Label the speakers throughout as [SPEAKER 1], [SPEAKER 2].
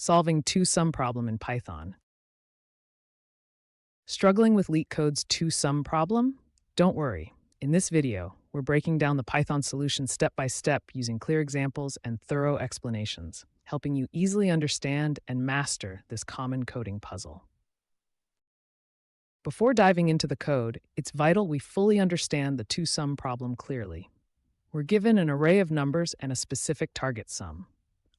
[SPEAKER 1] Solving two-sum problem in Python. Struggling with LeetCode's two-sum problem? Don't worry. In this video, we're breaking down the Python solution step by step using clear examples and thorough explanations, helping you easily understand and master this common coding puzzle. Before diving into the code, it's vital we fully understand the two-sum problem clearly. We're given an array of numbers and a specific target sum.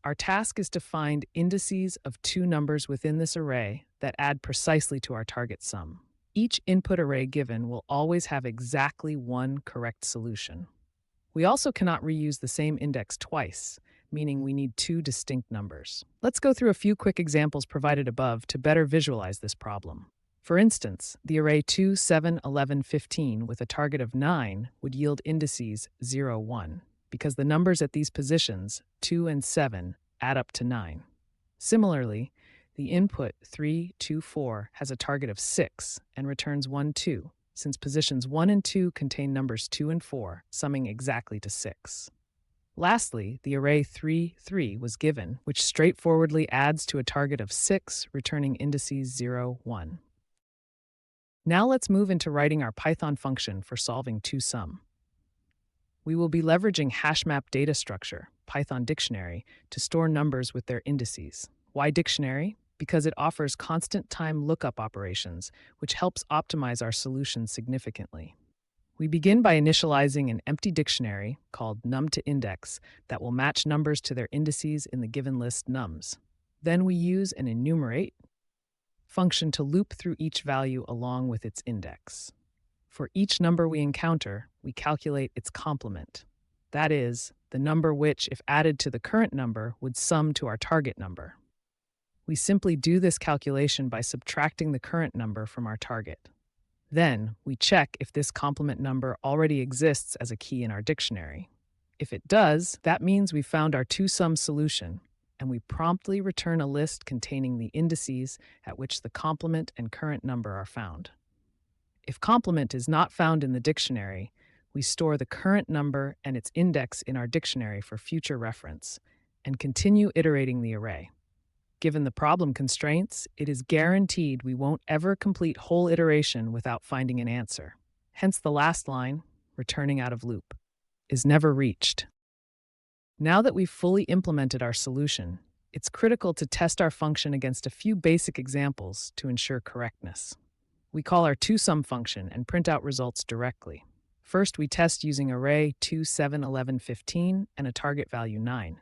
[SPEAKER 1] Our task is to find indices of two numbers within this array that add precisely to our target sum. Each input array given will always have exactly one correct solution. We also cannot reuse the same index twice, meaning we need two distinct numbers. Let's go through a few quick examples provided above to better visualize this problem. For instance, the array 2, 7, 11, 15 with a target of 9 would yield indices 0, 1, because the numbers at these positions, 2 and 7, add up to 9. Similarly, the input 3, 2, 4 has a target of 6 and returns 1, 2, since positions 1 and 2 contain numbers 2 and 4, summing exactly to 6. Lastly, the array 3, 3 was given, which straightforwardly adds to a target of 6, returning indices 0, 1. Now let's move into writing our Python function for solving two-sum. We will be leveraging HashMap data structure, Python dictionary, to store numbers with their indices. Why dictionary? Because it offers constant time lookup operations, which helps optimize our solution significantly. We begin by initializing an empty dictionary called num2index that will match numbers to their indices in the given list nums. Then we use an enumerate function to loop through each value along with its index. For each number we encounter, we calculate its complement. That is, the number which, if added to the current number, would sum to our target number. We simply do this calculation by subtracting the current number from our target. Then, we check if this complement number already exists as a key in our dictionary. If it does, that means we found our two-sum solution, and we promptly return a list containing the indices at which the complement and current number are found. If complement is not found in the dictionary, we store the current number and its index in our dictionary for future reference, and continue iterating the array. Given the problem constraints, it is guaranteed we won't ever complete whole iteration without finding an answer. Hence the last line, returning out of loop, is never reached. Now that we've fully implemented our solution, it's critical to test our function against a few basic examples to ensure correctness. We call our two-sum function and print out results directly. First, we test using array 2, 7, 11, 15 and a target value 9.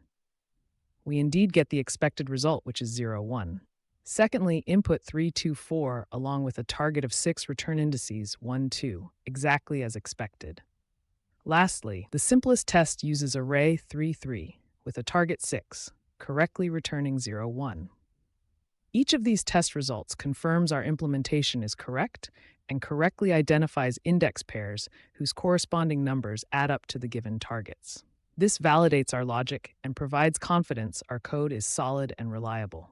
[SPEAKER 1] We indeed get the expected result, which is 0, 1. Secondly, input 3, 2, 4 along with a target of 6 return indices 1, 2, exactly as expected. Lastly, the simplest test uses array 3, 3 with a target 6, correctly returning 0, 1. Each of these test results confirms our implementation is correct and correctly identifies index pairs whose corresponding numbers add up to the given targets. This validates our logic and provides confidence our code is solid and reliable.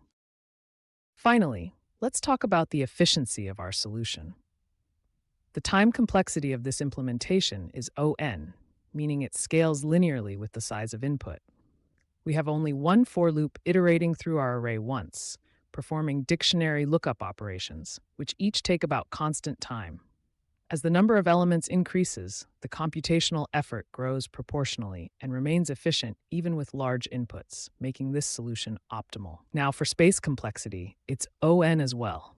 [SPEAKER 1] Finally, let's talk about the efficiency of our solution. The time complexity of this implementation is O(n), meaning it scales linearly with the size of input. We have only one for loop iterating through our array once, performing dictionary lookup operations, which each take about constant time. As the number of elements increases, the computational effort grows proportionally and remains efficient even with large inputs, making this solution optimal. Now, for space complexity, it's O(n) as well,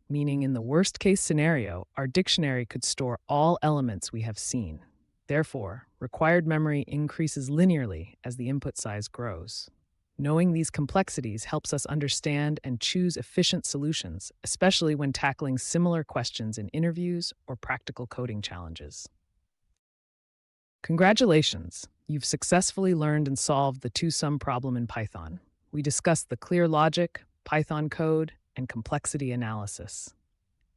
[SPEAKER 1] meaning in the worst-case scenario, our dictionary could store all elements we have seen. Therefore, required memory increases linearly as the input size grows. Knowing these complexities helps us understand and choose efficient solutions, especially when tackling similar questions in interviews or practical coding challenges. Congratulations! You've successfully learned and solved the two-sum problem in Python. We discussed the clear logic, Python code, and complexity analysis.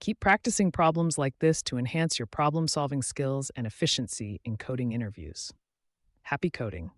[SPEAKER 1] Keep practicing problems like this to enhance your problem-solving skills and efficiency in coding interviews. Happy coding!